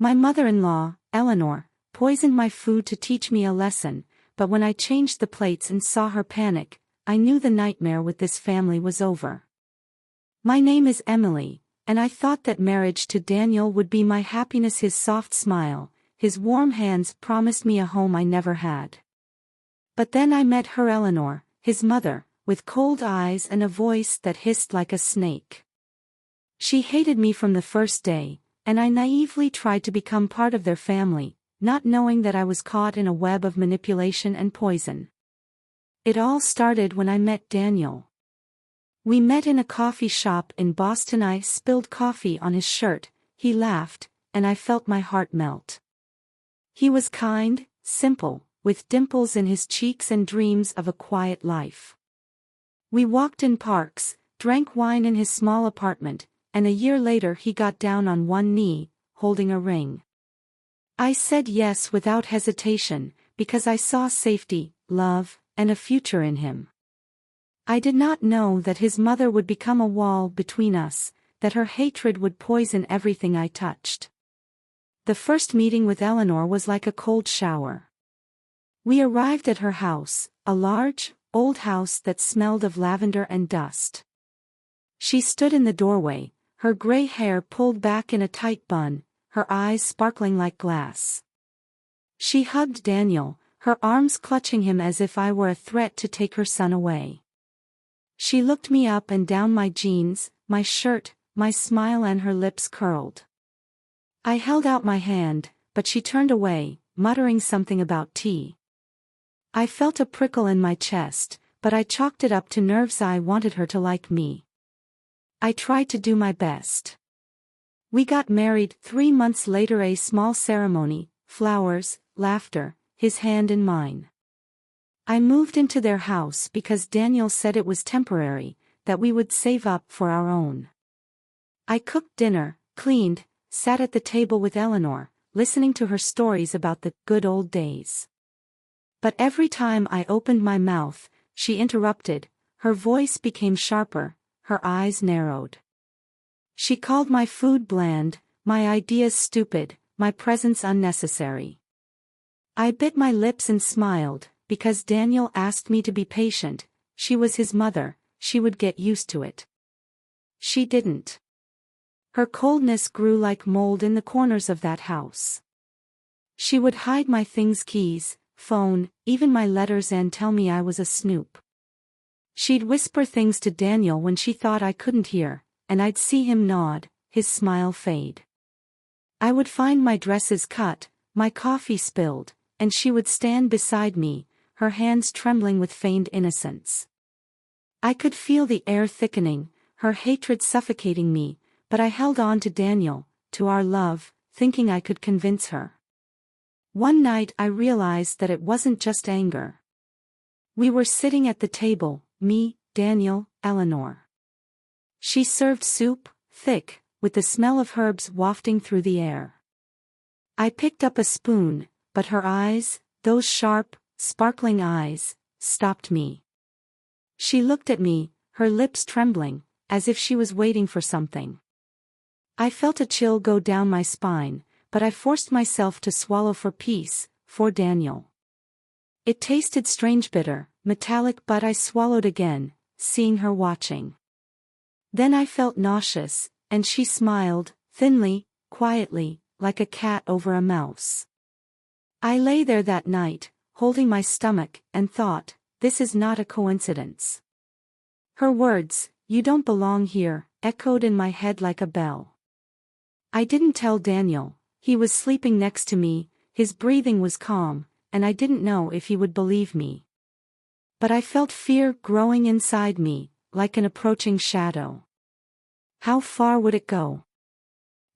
My mother-in-law, Eleanor, poisoned my food to teach me a lesson, but when I changed the plates and saw her panic, I knew the nightmare with this family was over. My name is Emily, and I thought that marriage to Daniel would be my happiness. His soft smile, his warm hands promised me a home I never had. But then I met her Eleanor, his mother, with cold eyes and a voice that hissed like a snake. She hated me from the first day, and I naively tried to become part of their family, not knowing that I was caught in a web of manipulation and poison. It all started when I met Daniel. We met in a coffee shop in Boston. I spilled coffee on his shirt, he laughed, and I felt my heart melt. He was kind, simple, with dimples in his cheeks and dreams of a quiet life. We walked in parks, drank wine in his small apartment, and a year later he got down on one knee, holding a ring. I said yes without hesitation, because I saw safety, love, and a future in him. I did not know that his mother would become a wall between us, that her hatred would poison everything I touched. The first meeting with Eleanor was like a cold shower. We arrived at her house, a large, old house that smelled of lavender and dust. She stood in the doorway, her gray hair pulled back in a tight bun, her eyes sparkling like glass. She hugged Daniel, her arms clutching him as if I were a threat to take her son away. She looked me up and down my jeans, my shirt, my smile, and her lips curled. I held out my hand, but she turned away, muttering something about tea. I felt a prickle in my chest, but I chalked it up to nerves. I wanted her to like me. I tried to do my best. We got married 3 months later. A small ceremony, flowers, laughter, his hand in mine. I moved into their house because Daniel said it was temporary, that we would save up for our own. I cooked dinner, cleaned, sat at the table with Eleanor, listening to her stories about the good old days. But every time I opened my mouth, she interrupted, her voice became sharper, her eyes narrowed. She called my food bland, my ideas stupid, my presence unnecessary. I bit my lips and smiled, because Daniel asked me to be patient. She was his mother, she would get used to it. She didn't. Her coldness grew like mold in the corners of that house. She would hide my things, keys, phone, even my letters, and tell me I was a snoop. She'd whisper things to Daniel when she thought I couldn't hear, and I'd see him nod, his smile fade. I would find my dresses cut, my coffee spilled, and she would stand beside me, her hands trembling with feigned innocence. I could feel the air thickening, her hatred suffocating me, but I held on to Daniel, to our love, thinking I could convince her. One night I realized that it wasn't just anger. We were sitting at the table, me, Daniel, Eleanor. She served soup, thick, with the smell of herbs wafting through the air. I picked up a spoon, but her eyes, those sharp, sparkling eyes, stopped me. She looked at me, her lips trembling, as if she was waiting for something. I felt a chill go down my spine, but I forced myself to swallow for peace, for Daniel. It tasted strange, bitter, metallic, but I swallowed again, seeing her watching. Then I felt nauseous, and she smiled, thinly, quietly, like a cat over a mouse. I lay there that night, holding my stomach, and thought, this is not a coincidence. Her words, "You don't belong here," echoed in my head like a bell. I didn't tell Daniel. He was sleeping next to me, his breathing was calm, and I didn't know if he would believe me. But I felt fear growing inside me, like an approaching shadow. How far would it go?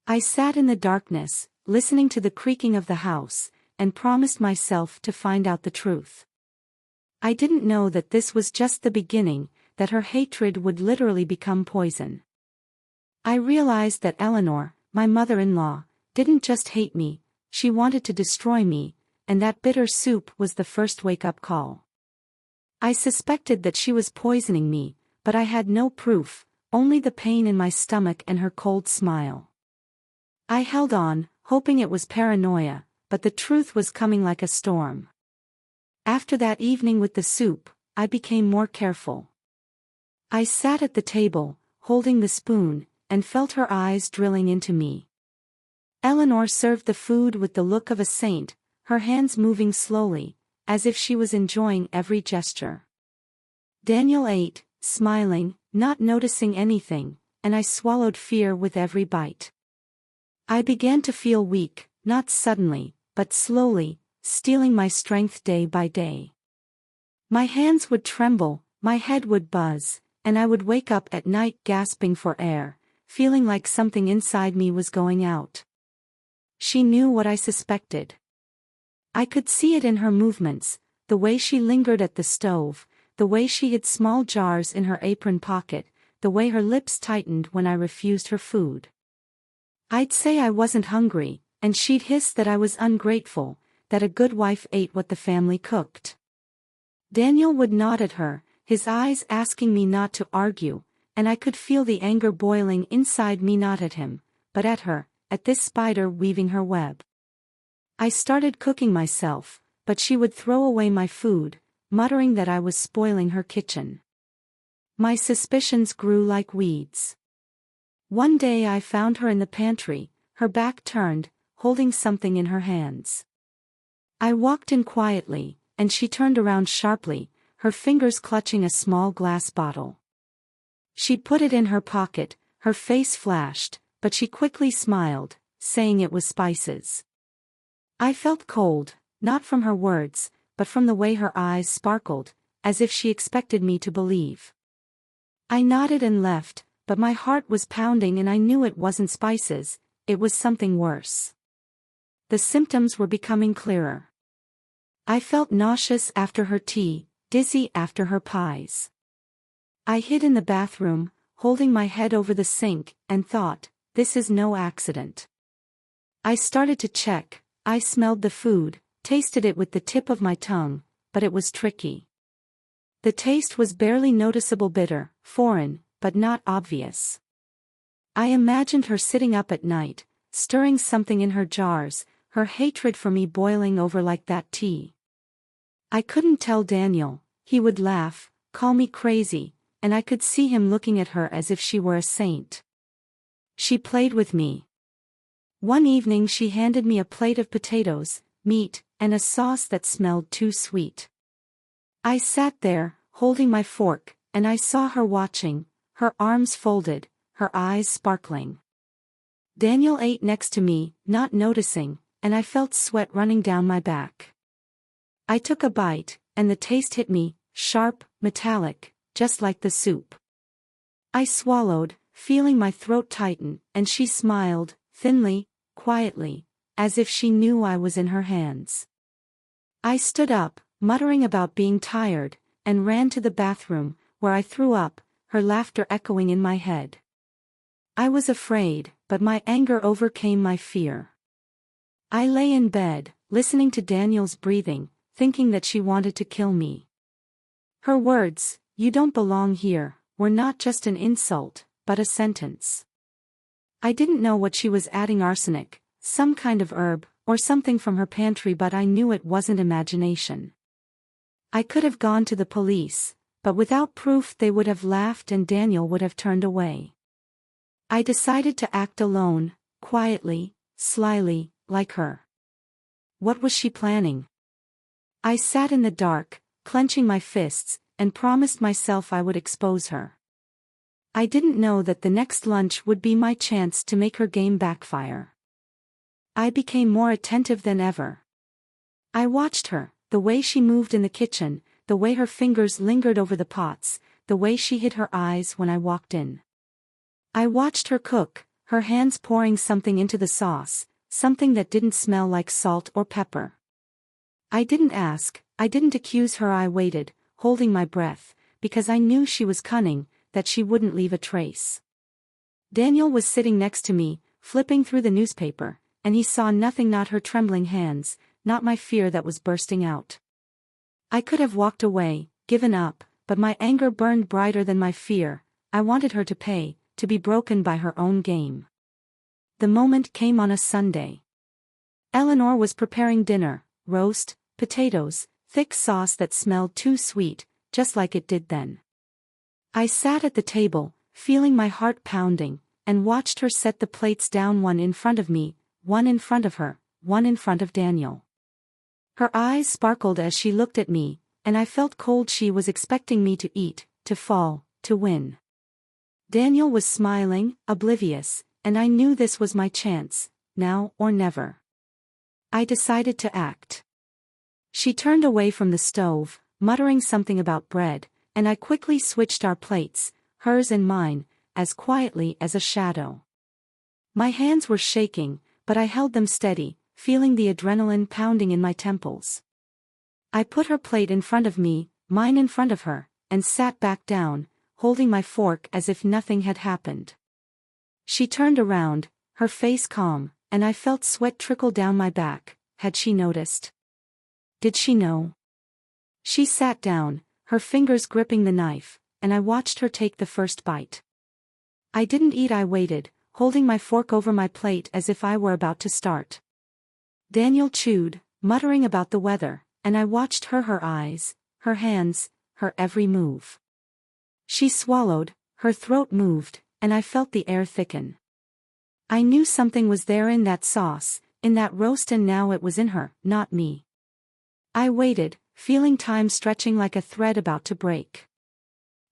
I sat in the darkness, listening to the creaking of the house, and promised myself to find out the truth. I didn't know that this was just the beginning, that her hatred would literally become poison. I realized that Eleanor, my mother-in-law, didn't just hate me, she wanted to destroy me, and that bitter soup was the first wake-up call. I suspected that she was poisoning me, but I had no proof, only the pain in my stomach and her cold smile. I held on, hoping it was paranoia, but the truth was coming like a storm. After that evening with the soup, I became more careful. I sat at the table, holding the spoon, and felt her eyes drilling into me. Eleanor served the food with the look of a saint, her hands moving slowly, as if she was enjoying every gesture. Daniel ate, smiling, not noticing anything, and I swallowed fear with every bite. I began to feel weak, not suddenly, but slowly, stealing my strength day by day. My hands would tremble, my head would buzz, and I would wake up at night gasping for air, feeling like something inside me was going out. She knew what I suspected. I could see it in her movements, the way she lingered at the stove, the way she hid small jars in her apron pocket, the way her lips tightened when I refused her food. I'd say I wasn't hungry, and she'd hiss that I was ungrateful, that a good wife ate what the family cooked. Daniel would nod at her, his eyes asking me not to argue, and I could feel the anger boiling inside me, not at him, but at her, at this spider weaving her web. I started cooking myself, but she would throw away my food, muttering that I was spoiling her kitchen. My suspicions grew like weeds. One day I found her in the pantry, her back turned, holding something in her hands. I walked in quietly, and she turned around sharply, her fingers clutching a small glass bottle. She put it in her pocket, her face flashed, but she quickly smiled, saying it was spices. I felt cold, not from her words, but from the way her eyes sparkled, as if she expected me to believe. I nodded and left, but my heart was pounding and I knew it wasn't spices, it was something worse. The symptoms were becoming clearer. I felt nauseous after her tea, dizzy after her pies. I hid in the bathroom, holding my head over the sink, and thought, this is no accident. I started to check, I smelled the food, tasted it with the tip of my tongue, but it was tricky. The taste was barely noticeable, bitter, foreign, but not obvious. I imagined her sitting up at night, stirring something in her jars, her hatred for me boiling over like that tea. I couldn't tell Daniel, he would laugh, call me crazy, and I could see him looking at her as if she were a saint. She played with me. One evening she handed me a plate of potatoes, meat, and a sauce that smelled too sweet. I sat there, holding my fork, and I saw her watching, her arms folded, her eyes sparkling. Daniel ate next to me, not noticing, and I felt sweat running down my back. I took a bite, and the taste hit me, sharp, metallic, just like the soup. I swallowed, feeling my throat tighten, and she smiled, thinly, quietly, as if she knew I was in her hands. I stood up, muttering about being tired, and ran to the bathroom, where I threw up, her laughter echoing in my head. I was afraid, but my anger overcame my fear. I lay in bed, listening to Daniel's breathing, thinking that she wanted to kill me. Her words, "You don't belong here," were not just an insult, but a sentence. I didn't know what she was adding, arsenic, some kind of herb, or something from her pantry, but I knew it wasn't imagination. I could have gone to the police, but without proof they would have laughed and Daniel would have turned away. I decided to act alone, quietly, slyly, like her. What was she planning? I sat in the dark, clenching my fists, and promised myself I would expose her. I didn't know that the next lunch would be my chance to make her game backfire. I became more attentive than ever. I watched her, the way she moved in the kitchen, the way her fingers lingered over the pots, the way she hid her eyes when I walked in. I watched her cook, her hands pouring something into the sauce, something that didn't smell like salt or pepper. I didn't ask, I didn't accuse her. I waited, holding my breath, because I knew she was cunning, that she wouldn't leave a trace. Daniel was sitting next to me, flipping through the newspaper, and he saw nothing, not her trembling hands, not my fear that was bursting out. I could have walked away, given up, but my anger burned brighter than my fear. I wanted her to pay, to be broken by her own game. The moment came on a Sunday. Eleanor was preparing dinner, roast, potatoes, thick sauce that smelled too sweet, just like it did then. I sat at the table, feeling my heart pounding, and watched her set the plates down, one in front of me, one in front of her, one in front of Daniel. Her eyes sparkled as she looked at me, and I felt cold. She was expecting me to eat, to fall, to win. Daniel was smiling, oblivious, and I knew this was my chance, now or never. I decided to act. She turned away from the stove, muttering something about bread, and I quickly switched our plates, hers and mine, as quietly as a shadow. My hands were shaking, but I held them steady, feeling the adrenaline pounding in my temples. I put her plate in front of me, mine in front of her, and sat back down, holding my fork as if nothing had happened. She turned around, her face calm, and I felt sweat trickle down my back. Had she noticed? Did she know? She sat down, her fingers gripping the knife, and I watched her take the first bite. I didn't eat. I waited, holding my fork over my plate as if I were about to start. Daniel chewed, muttering about the weather, and I watched her eyes, her hands, her every move. She swallowed, her throat moved, and I felt the air thicken. I knew something was there in that sauce, in that roast, and now it was in her, not me. I waited, feeling time stretching like a thread about to break.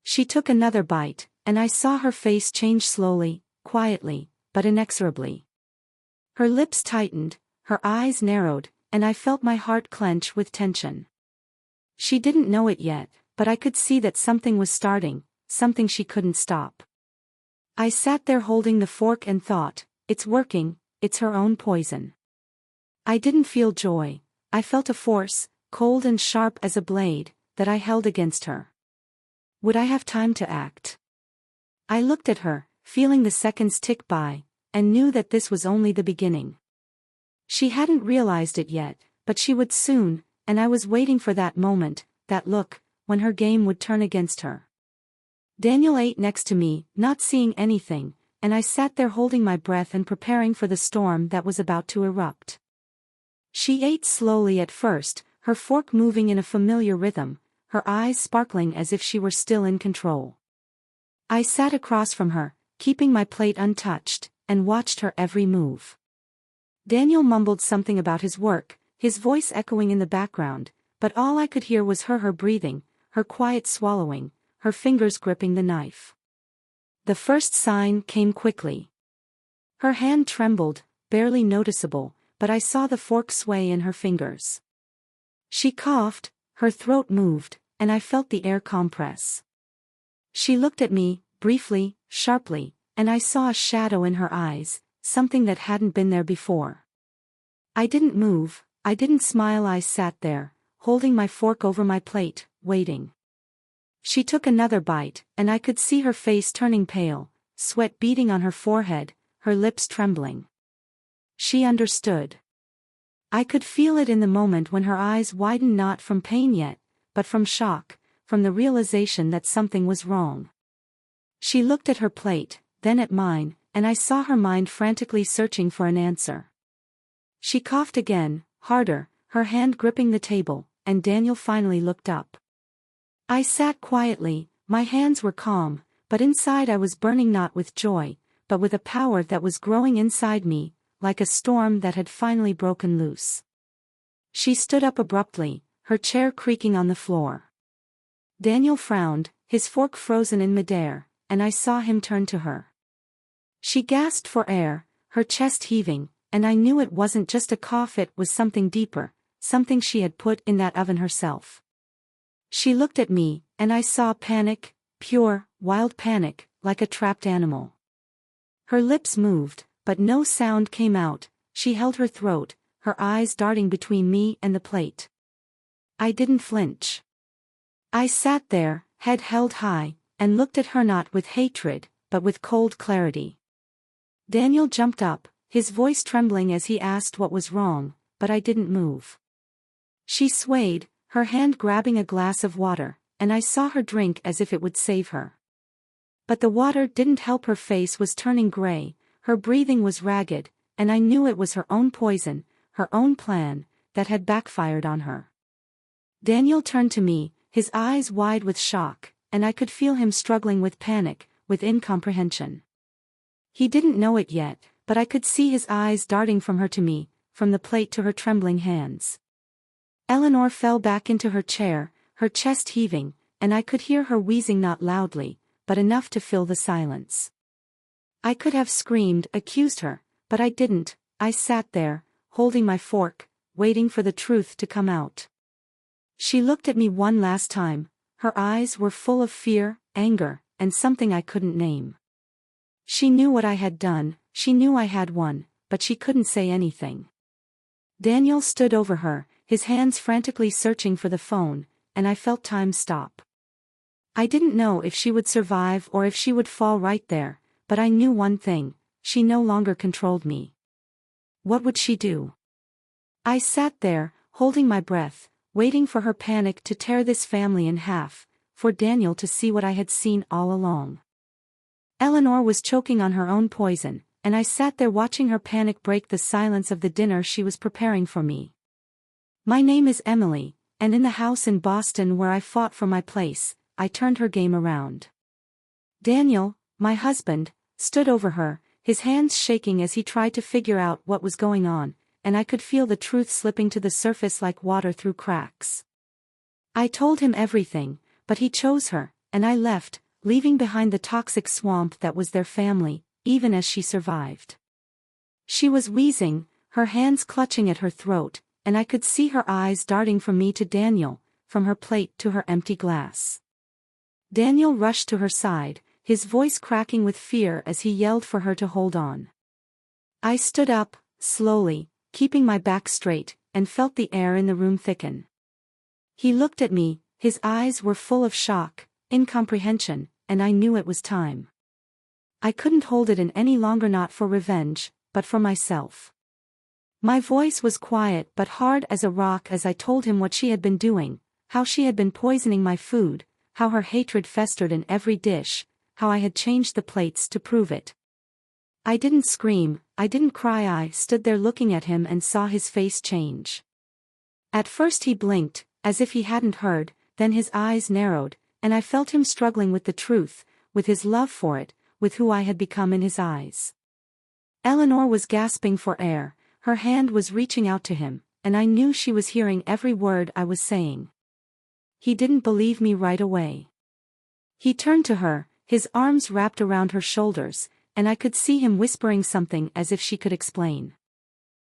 She took another bite, and I saw her face change slowly, quietly, but inexorably. Her lips tightened, her eyes narrowed, and I felt my heart clench with tension. She didn't know it yet, but I could see that something was starting, something she couldn't stop. I sat there holding the fork and thought, it's working, it's her own poison. I didn't feel joy, I felt a force, cold and sharp as a blade, that I held against her. Would I have time to act? I looked at her, feeling the seconds tick by, and knew that this was only the beginning. She hadn't realized it yet, but she would soon, and I was waiting for that moment, that look, when her game would turn against her. Daniel ate next to me, not seeing anything, and I sat there holding my breath and preparing for the storm that was about to erupt. She ate slowly at first, her fork moving in a familiar rhythm, her eyes sparkling as if she were still in control. I sat across from her, keeping my plate untouched, and watched her every move. Daniel mumbled something about his work, his voice echoing in the background, but all I could hear was her breathing, her quiet swallowing, her fingers gripping the knife. The first sign came quickly. Her hand trembled, barely noticeable, but I saw the fork sway in her fingers. She coughed, her throat moved, and I felt the air compress. She looked at me, briefly, sharply, and I saw a shadow in her eyes, something that hadn't been there before. I didn't move, I didn't smile. I sat there, holding my fork over my plate, waiting. She took another bite, and I could see her face turning pale, sweat beading on her forehead, her lips trembling. She understood. I could feel it in the moment when her eyes widened, not from pain yet, but from shock, from the realization that something was wrong. She looked at her plate, then at mine, and I saw her mind frantically searching for an answer. She coughed again, harder, her hand gripping the table, and Daniel finally looked up. I sat quietly, my hands were calm, but inside I was burning, not with joy, but with a power that was growing inside me, like a storm that had finally broken loose. She stood up abruptly, her chair creaking on the floor. Daniel frowned, his fork frozen in midair, and I saw him turn to her. She gasped for air, her chest heaving, and I knew it wasn't just a cough, it was something deeper, something she had put in that oven herself. She looked at me, and I saw panic, pure, wild panic, like a trapped animal. Her lips moved, but no sound came out. She held her throat, her eyes darting between me and the plate. I didn't flinch. I sat there, head held high, and looked at her, not with hatred, but with cold clarity. Daniel jumped up, his voice trembling as he asked what was wrong, but I didn't move. She swayed, her hand grabbing a glass of water, and I saw her drink as if it would save her. But the water didn't help. Her face was turning gray, her breathing was ragged, and I knew it was her own poison, her own plan, that had backfired on her. Daniel turned to me, his eyes wide with shock, and I could feel him struggling with panic, with incomprehension. He didn't know it yet, but I could see his eyes darting from her to me, from the plate to her trembling hands. Eleanor fell back into her chair, her chest heaving, and I could hear her wheezing not loudly, but enough to fill the silence. I could have screamed, accused her, but I didn't. I sat there, holding my fork, waiting for the truth to come out. She looked at me one last time. Her eyes were full of fear, anger, and something I couldn't name. She knew what I had done, she knew I had won, but she couldn't say anything. Daniel stood over her, his hands frantically searching for the phone, and I felt time stop. I didn't know if she would survive or if she would fall right there, but I knew one thing: she no longer controlled me. What would she do? I sat there, holding my breath, waiting for her panic to tear this family in half, for Daniel to see what I had seen all along. Eleanor was choking on her own poison, and I sat there watching her panic break the silence of the dinner she was preparing for me. My name is Emily, and in the house in Boston where I fought for my place, I turned her game around. Daniel, my husband, stood over her, his hands shaking as he tried to figure out what was going on, and I could feel the truth slipping to the surface like water through cracks. I told him everything, but he chose her, and I left, leaving behind the toxic swamp that was their family, even as she survived. She was wheezing, her hands clutching at her throat, and I could see her eyes darting from me to Daniel, from her plate to her empty glass. Daniel rushed to her side, his voice cracking with fear as he yelled for her to hold on. I stood up, slowly, keeping my back straight, and felt the air in the room thicken. He looked at me, his eyes were full of shock, incomprehension, and I knew it was time. I couldn't hold it in any longer, not for revenge, but for myself. My voice was quiet but hard as a rock as I told him what she had been doing, how she had been poisoning my food, how her hatred festered in every dish, how I had changed the plates to prove it. I didn't scream, I didn't cry. I stood there looking at him and saw his face change. At first he blinked, as if he hadn't heard, then his eyes narrowed, and I felt him struggling with the truth, with his love for it, with who I had become in his eyes. Eleanor was gasping for air, her hand was reaching out to him, and I knew she was hearing every word I was saying. He didn't believe me right away. He turned to her, his arms wrapped around her shoulders, and I could see him whispering something as if she could explain.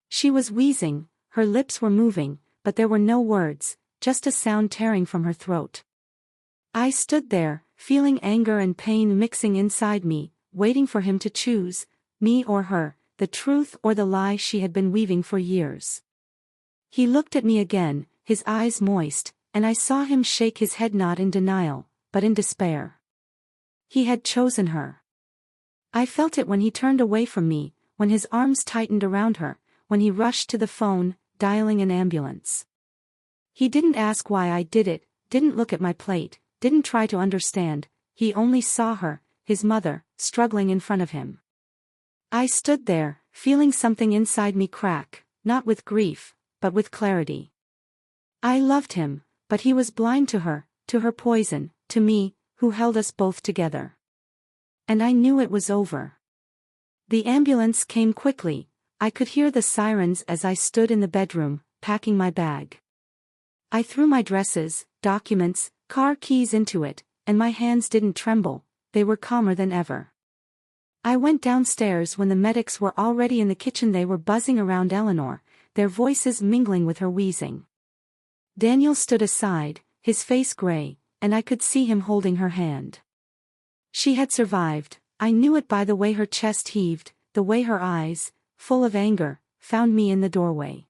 She was wheezing, her lips were moving, but there were no words, just a sound tearing from her throat. I stood there, feeling anger and pain mixing inside me, waiting for him to choose, me or her, the truth or the lie she had been weaving for years. He looked at me again, his eyes moist, and I saw him shake his head not in denial, but in despair. He had chosen her. I felt it when he turned away from me, when his arms tightened around her, when he rushed to the phone, dialing an ambulance. He didn't ask why I did it, didn't look at my plate, didn't try to understand, he only saw her, his mother, struggling in front of him. I stood there, feeling something inside me crack, not with grief, but with clarity. I loved him, but he was blind to her poison, to me, who held us both together. And I knew it was over. The ambulance came quickly, I could hear the sirens as I stood in the bedroom, packing my bag. I threw my dresses, documents, car keys into it, and my hands didn't tremble, they were calmer than ever. I went downstairs when the medics were already in the kitchen. They were buzzing around Eleanor, their voices mingling with her wheezing. Daniel stood aside, his face gray, and I could see him holding her hand. She had survived, I knew it by the way her chest heaved, the way her eyes, full of anger, found me in the doorway.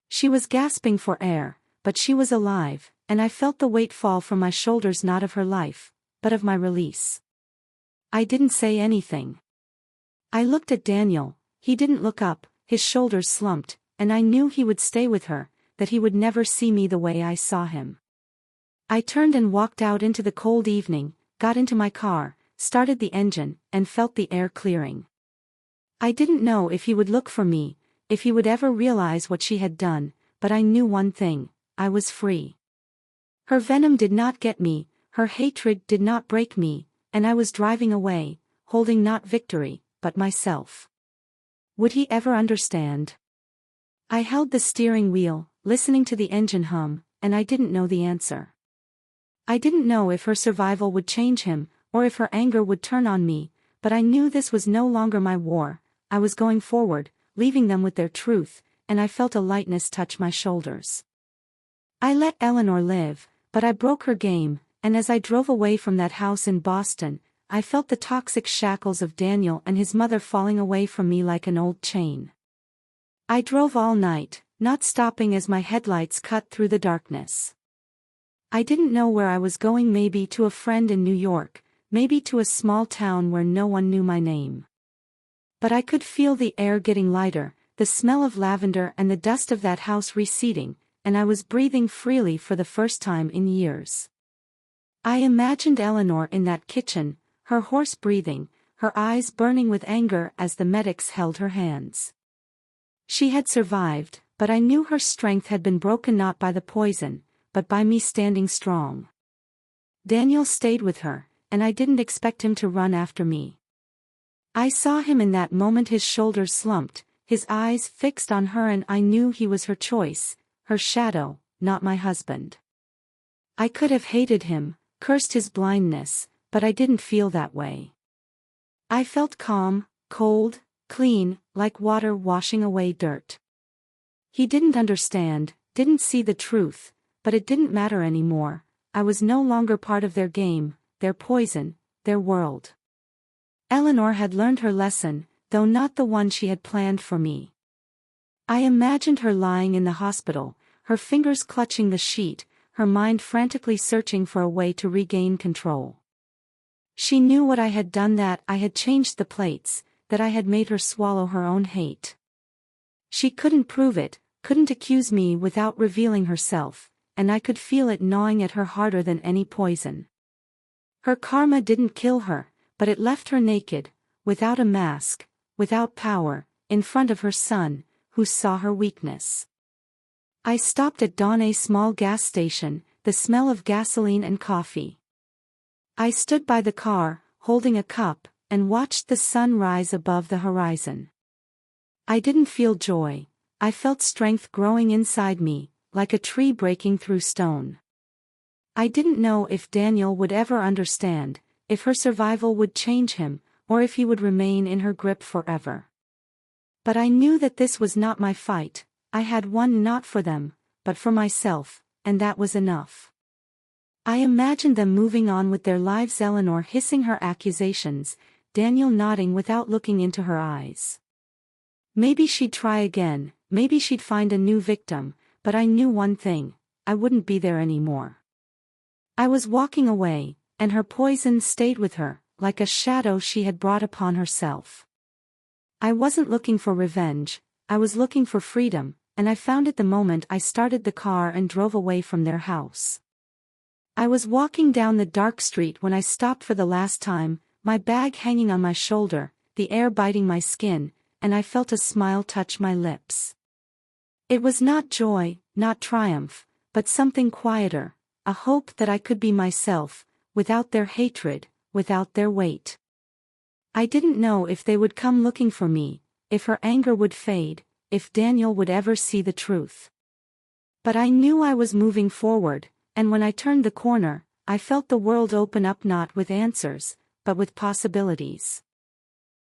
She was gasping for air, but she was alive, and I felt the weight fall from my shoulders, not of her life, but of my release. I didn't say anything. I looked at Daniel, he didn't look up, his shoulders slumped, and I knew he would stay with her, that he would never see me the way I saw him. I turned and walked out into the cold evening, got into my car, started the engine, and felt the air clearing. I didn't know if he would look for me, if he would ever realize what she had done, but I knew one thing: I was free. Her venom did not get me, her hatred did not break me, and I was driving away, holding not victory, but myself. Would he ever understand? I held the steering wheel, listening to the engine hum, and I didn't know the answer. I didn't know if her survival would change him, or if her anger would turn on me, but I knew this was no longer my war. I was going forward, leaving them with their truth, and I felt a lightness touch my shoulders. I let Eleanor live, but I broke her game, and as I drove away from that house in Boston, I felt the toxic shackles of Daniel and his mother falling away from me like an old chain. I drove all night, not stopping as my headlights cut through the darkness. I didn't know where I was going, maybe to a friend in New York, maybe to a small town where no one knew my name. But I could feel the air getting lighter, the smell of lavender and the dust of that house receding, and I was breathing freely for the first time in years. I imagined Eleanor in that kitchen, her hoarse breathing, her eyes burning with anger as the medics held her hands. She had survived, but I knew her strength had been broken not by the poison, but by me standing strong. Daniel stayed with her, and I didn't expect him to run after me. I saw him in that moment, his shoulders slumped, his eyes fixed on her, and I knew he was her choice, her shadow, not my husband. I could have hated him, cursed his blindness, but I didn't feel that way. I felt calm, cold, clean, like water washing away dirt. He didn't understand, didn't see the truth, but it didn't matter anymore. I was no longer part of their game, their poison, their world. Eleanor had learned her lesson, though not the one she had planned for me. I imagined her lying in the hospital, her fingers clutching the sheet, her mind frantically searching for a way to regain control. She knew what I had done, that I had changed the plates, that I had made her swallow her own hate. She couldn't prove it, couldn't accuse me without revealing herself, and I could feel it gnawing at her harder than any poison. Her karma didn't kill her, but it left her naked, without a mask, without power, in front of her son, who saw her weakness. I stopped at dawn, a small gas station, the smell of gasoline and coffee. I stood by the car, holding a cup, and watched the sun rise above the horizon. I didn't feel joy, I felt strength growing inside me, like a tree breaking through stone. I didn't know if Daniel would ever understand, if her survival would change him, or if he would remain in her grip forever. But I knew that this was not my fight. I had won not for them, but for myself, and that was enough. I imagined them moving on with their lives, Eleanor hissing her accusations, Daniel nodding without looking into her eyes. Maybe she'd try again, maybe she'd find a new victim, but I knew one thing: I wouldn't be there anymore. I was walking away, and her poison stayed with her, like a shadow she had brought upon herself. I wasn't looking for revenge, I was looking for freedom, and I found it the moment I started the car and drove away from their house. I was walking down the dark street when I stopped for the last time, my bag hanging on my shoulder, the air biting my skin, and I felt a smile touch my lips. It was not joy, not triumph, but something quieter, a hope that I could be myself, without their hatred, without their weight. I didn't know if they would come looking for me, if her anger would fade, if Daniel would ever see the truth. But I knew I was moving forward, and when I turned the corner, I felt the world open up, not with answers, but with possibilities.